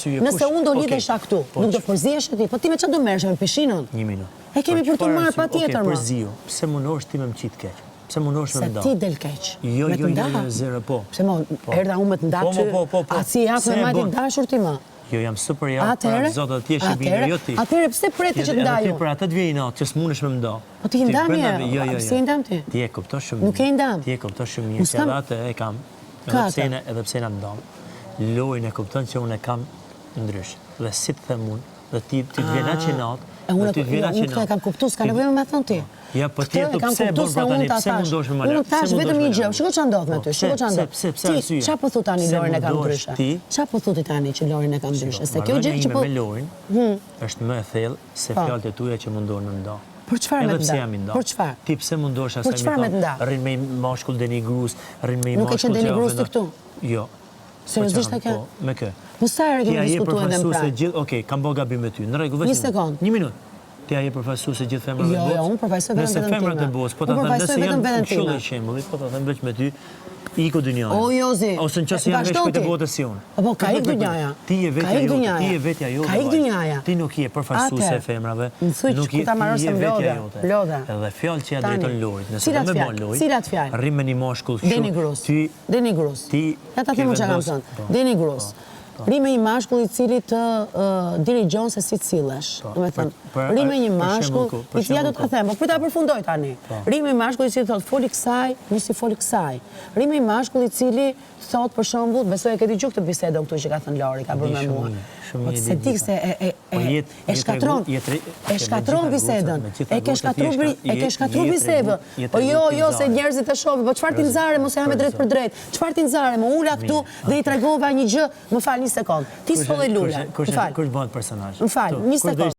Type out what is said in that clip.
Nëse unë do lidhesha këtu, nuk do përzihesh ti, po ti me çfarë do merresh me pishinën? 1 minutë. E kemi për të marrë patjetër më. Përziu, pse mundohesh ti me më qit keq? Pse mundohesh me më nda? Se ti del keq. Jo, zero, po. Pse mo, erdha unë me të nda ty, a si jap me majtë dashur ti më? Jo, jam super jap, pra zotë ti e shibin, jo ti. Atëherë pse preti që të ndaj unë? Për atë të vjen natë, që s'mundesh me më nda. Po ti ndam mirë, pse i ndam ti? Ti e kupton shumë mirë. Nuk e ndam. Ti e kupton shumë mirë, se atë e kam. Edhe pse na ndam. Lojën e kupton që unë e kam ndrysh. Dhe si të them unë, dhe ti të vjen atë natë, unë e kam kuptuar, s'ka nevojë me thon ti. Ja, po ti do pse bën pra tani, pse mundosh me më lart? Unë tash vetëm një gjë, shikoj çfarë ndodh me ty, shikoj çfarë ndodh. Ti çfarë po thu tani Lorin e kam ndryshe? Çfarë po thu tani që Lorin e kam ndryshe? Se kjo gjë që po me Lorin është më e thellë se fjalët e tua që mundohen në nda. Për çfarë me nda? Për çfarë? Ti pse mundosh asaj me nda? Rrin me mashkull denigrus, rrin me mashkull. Nuk e qen denigrus ti këtu? Jo. Seriozisht e ke? Me kë? Po sa herë kemi diskutuar edhe më pranë? Okej, kam bë gabim me ty. Në rregull, vetëm 1 sekond. 1 minutë. Ti je përfaqësues e gjithë femrave të botës? Jo, unë përfaqësoj vetëm Nëse femrat e botës, po ta them nëse janë çullë shembulli, po ta them veç me ty, iku dynjaja. O Jozi. Ose nëse janë veç këtë botës si unë. Po ka ik dynjaja. Ti je vetja jote, ti je vetja jote. Ka ik dynjaja. Ti nuk je përfaqësues e femrave. Nuk je ta marrësh me Lodha. Edhe fjalë që ja drejton Lorit. Nëse do më bën Lori. Cilat fjalë? Rrim me një mashkull kështu. Deni Grus. Ja ta them çka kam thënë. Deni Grus. Ri me një mashkull i cili të dirigjon se si cillesh. Do të thënë, ri me një mashkull i cili do ta them, po ta përfundoj tani. Ri me një mashkull i cili thot foli kësaj, mos i foli kësaj. Ri me një mashkull i cili thot për shembull, besoj e ke dëgjuar këtë bisedën këtu që ka thënë Lori, ka bërë me mua. Po se ti se e shkatron bisedën. E ke shkatruar bisedën. Po jo se njerëzit e shohin, po çfarë ti nxare mos e ha me drejt për drejt. Çfarë ti nxare, më ula këtu dhe i tregova një gjë, më fal 1 sekond. Ti s'po e lula. Kush bëhet personazh? Më fal, 1 sekond.